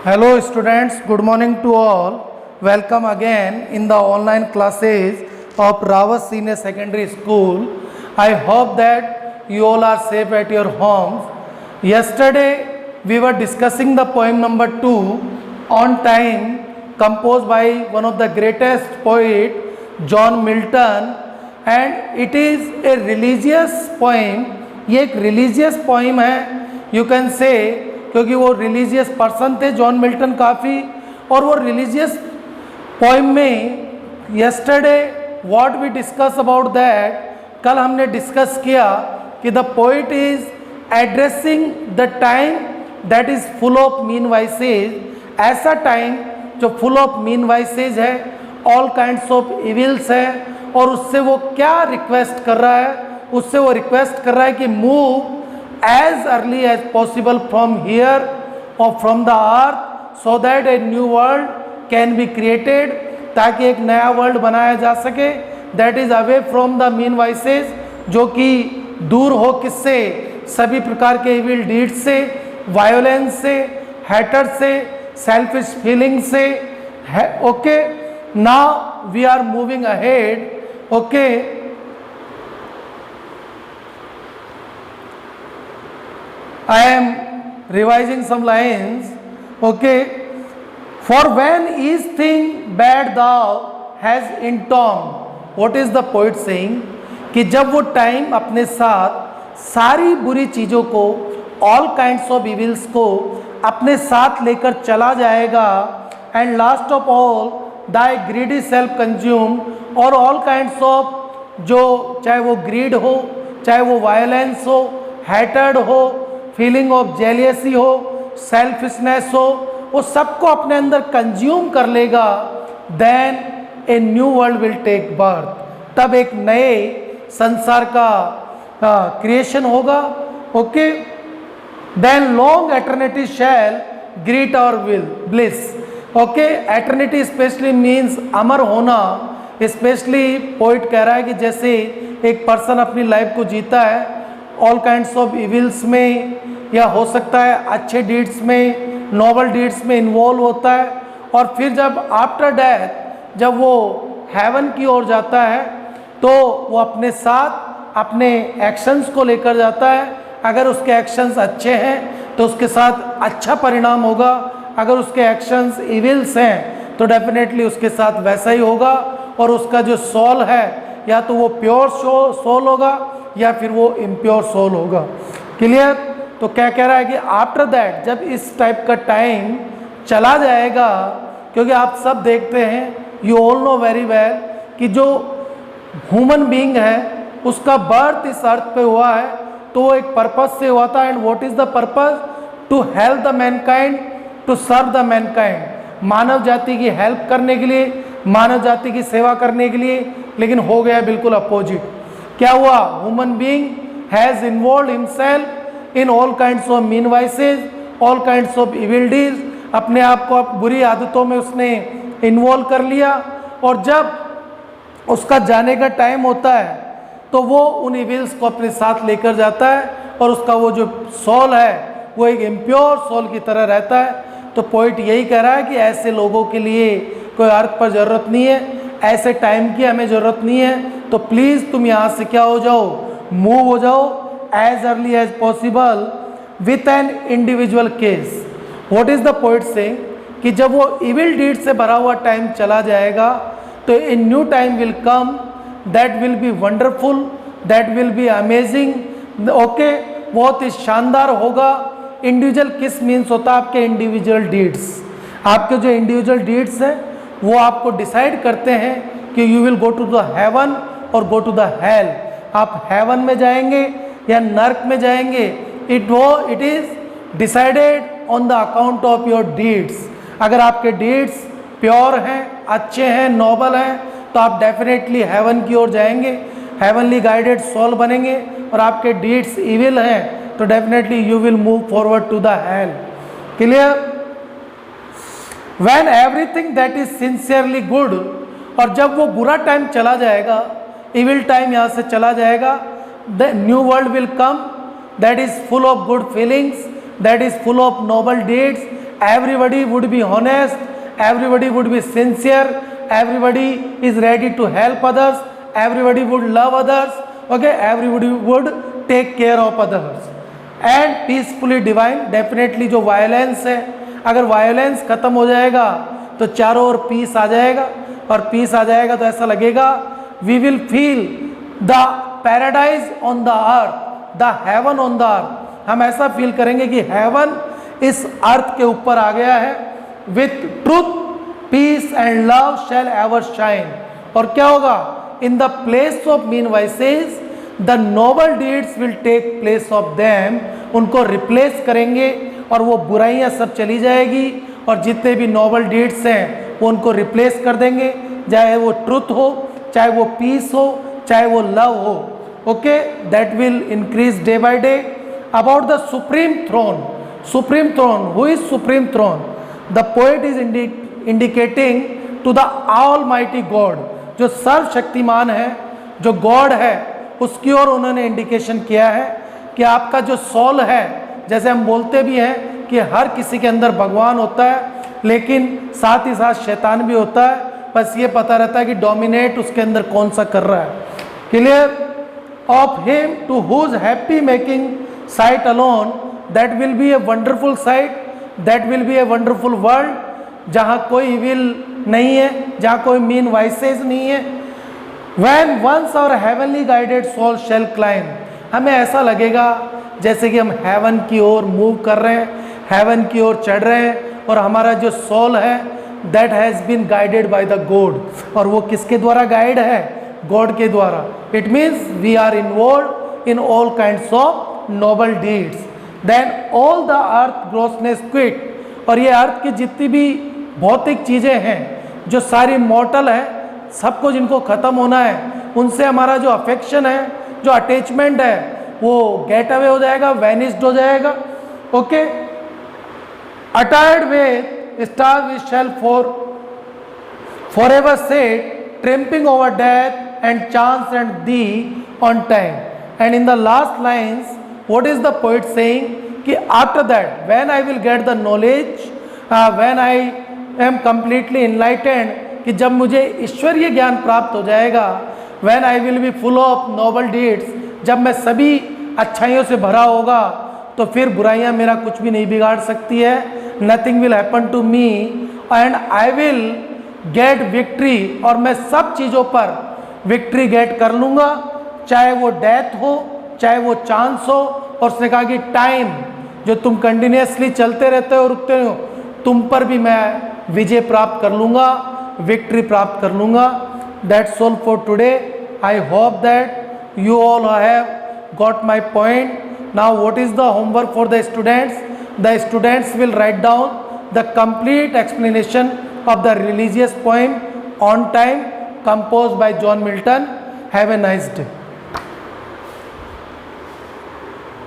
Hello students, good morning to all. Welcome again in the online classes of Ravas Senior Secondary School. I hope that you all are safe at your homes. Yesterday we were discussing the poem number 2 on time, composed by one of the greatest poet John Milton, and it is a religious poem. ये एक religious poem है, you can say, क्योंकि वो religious person थे John Milton काफ़ी, और वो religious poem में yesterday what we discuss about that, कल हमने डिस्कस किया कि the poet is addressing the time that is full of mean vices, ऐसा टाइम जो फुल ऑफ मीन वाइसेज है, ऑल काइंड्स ऑफ इविल्स है, और उससे वो क्या रिक्वेस्ट कर रहा है, उससे वो रिक्वेस्ट कर रहा है कि move as early as possible from here or from the earth so that a new world can be created, ताकि एक नया वर्ल्ड बनाया जा सके, that is away from the mean vices, जो कि दूर हो किससे, सभी प्रकार के इविल डीड से, वायोलेंस से, हैटर से, सेल्फिश फीलिंग से. Okay, now we are moving ahead. Okay, I am revising some lines. Okay, for when each thing bad thou has entombed, what is the poet saying? कि जब वो time अपने साथ सारी बुरी चीज़ों को, all kinds of evils को अपने साथ लेकर चला जाएगा, and last of all thy greedy self consumed, और all kinds of, जो चाहे वो greed हो, चाहे वो violence हो, hatred हो, फीलिंग ऑफ जेलियसी हो, सेल्फिशनेस हो, वो सबको अपने अंदर कंज्यूम कर लेगा, then a new world will take birth, तब एक नए संसार का क्रिएशन होगा. Okay, then long eternity shall greet our will bliss. Okay, eternity specially means अमर होना. स्पेशली पोइट कह रहा है कि जैसे एक पर्सन अपनी लाइफ को जीता है ऑल काइंड्स ऑफ इविल्स में, या हो सकता है अच्छे डीड्स में, नोबल डीड्स में इन्वॉल्व होता है, और फिर जब आफ्टर डेथ जब वो हेवन की ओर जाता है तो वो अपने साथ अपने एक्शंस को लेकर जाता है. अगर उसके एक्शंस अच्छे हैं तो उसके साथ अच्छा परिणाम होगा, अगर उसके एक्शंस इविल्स हैं तो डेफिनेटली उसके साथ वैसा ही होगा, और उसका जो सोल है या तो वो प्योर सोल होगा या फिर वो इम्प्योर सोल होगा. क्लियर? तो क्या कह रहा है कि आफ्टर दैट, जब इस टाइप का टाइम चला जाएगा, क्योंकि आप सब देखते हैं, you all know very well कि जो ह्यूमन बीइंग है उसका बर्थ इस अर्थ पे हुआ है तो वो एक पर्पस से हुआ था. And what is the purpose? To help the mankind, to serve the mankind, मानव जाति की हेल्प करने के लिए, मानव जाति की सेवा करने के लिए. लेकिन हो गया बिल्कुल अपोजिट. क्या हुआ? Human being has involve himself in all kinds of mean vices, all kinds of evil deeds, अपने आप को बुरी आदतों में उसने इन्वॉल्व कर लिया, और जब उसका जाने का टाइम होता है तो वो उन इविल्स को अपने साथ लेकर जाता है, और उसका वो जो सोल है वो एक इम्प्योर सोल की तरह रहता है. तो पोइट यही कह रहा है कि ऐसे लोगों के लिए कोई अर्थ पर ज़रूरत नहीं है, ऐसे टाइम की हमें ज़रूरत नहीं है. तो प्लीज़ तुम यहाँ से क्या हो जाओ, मूव हो जाओ as early as possible with an individual case. What is the poet से कि जब वो इविल डीड से भरा हुआ टाइम चला जाएगा तो a new time will come that will B wonderful, that will be amazing. Okay, बहुत ही शानदार होगा. इंडिविजुअल किस मीन्स होता है आपके इंडिविजुअल डीड्स. आपके जो इंडिविजुअल डीड्स हैं वो आपको डिसाइड करते हैं कि you will go to the heaven और गो टू द हेल. आप हेवन में जाएंगे या नर्क में जाएंगे. It is decided on the account of your deeds. अगर आपके डीड्स प्योर हैं, अच्छे हैं, नोबल हैं, तो आप डेफिनेटली हेवन की ओर जाएंगे, हेवनली गाइडेड सोल बनेंगे. और आपके डीड्स इविल हैं तो definitely you will move forward to the hell. Clear? When everything that is sincerely good, और जब वो बुरा टाइम चला जाएगा, इविल टाइम यहाँ से चला जाएगा, the new world will come that is full of good feelings, that is full of noble deeds, everybody would be honest, everybody would be sincere, everybody is ready to help others, everybody would love others, okay, everybody would take care of others. And peacefully divine, definitely जो violence है, अगर violence खत्म हो जाएगा तो चारों ओर piece आ जाएगा, और पीस आ जाएगा तो ऐसा लगेगा we will feel the paradise on the earth, the heaven on the earth. हम ऐसा फील करेंगे कि हेवन इस अर्थ के ऊपर आ गया है. With truth peace and love shall ever shine. और क्या होगा? In the place of mean vices the noble deeds will take place of them. उनको रिप्लेस करेंगे और वो बुराइयां सब चली जाएगी, और जितने भी नोबल डीड्स हैं वो उनको रिप्लेस कर देंगे, चाहे वो ट्रुथ हो, चाहे वो पीस हो, चाहे वो लव हो. Okay, that will increase day by day. About the supreme throne, supreme throne, who is supreme throne? The poet is indicating to the almighty God. जो सर्वशक्तिमान है, जो गॉड है, उसकी ओर उन्होंने इंडिकेशन किया है कि आपका जो सोल है, जैसे हम बोलते भी हैं कि हर किसी के अंदर भगवान होता है, लेकिन साथ ही साथ शैतान भी होता है, बस ये पता रहता है कि डोमिनेट उसके अंदर कौन सा कर रहा है. Clear? Of him to whose happy making sight alone, that will be a wonderful sight, that will be a wonderful world, जहाँ कोई विल नहीं है, जहाँ कोई मीन वाइसेस नहीं है. When once our heavenly guided soul shall climb, हमें ऐसा लगेगा जैसे कि हम हेवन की ओर मूव कर रहे हैं, हेवन की ओर चढ़ रहे हैं, और हमारा जो सोल है that has been guided by the God. और वो किसके द्वारा गाइड है? गॉड के द्वारा. It means we are involve in all kinds of noble deeds. Then all the earth grossness quit. और ये अर्थ की जितनी भी भौतिक चीज़ें हैं, जो सारी मॉर्टल है, सबको जिनको ख़त्म होना है, उनसे हमारा जो अफेक्शन है, जो अटैचमेंट है, वो गेट अवे हो जाएगा, वैनिस्ड हो जाएगा. Okay, attired with star we shall for ever set, triumphing over death and chance and thee on time. And in the last lines what is the poet saying कि after that when I will get the knowledge, when I am completely enlightened, कि जब मुझे ईश्वरीय ज्ञान प्राप्त हो जाएगा, when I will be full of noble deeds, जब मैं सभी अच्छाइयों से भरा होगा, तो फिर बुराइयां मेरा कुछ भी नहीं बिगाड़ सकती है. Nothing will happen to me and I will get victory. और मैं सब चीज़ों पर विक्ट्री गेट कर लूँगा, चाहे वो डेथ हो, चाहे वो चांस हो. और उसने कहा कि टाइम, जो तुम कंटिन्यूसली चलते रहते हो, रुकते हो, तुम पर भी मैं विजय प्राप्त कर लूँगा, विक्ट्री प्राप्त कर लूँगा. That's all for today. I hope that you all have got my point. Now what is the homework for the students? The students will write down the complete explanation of the religious poem on time composed by John Milton. Have a nice day.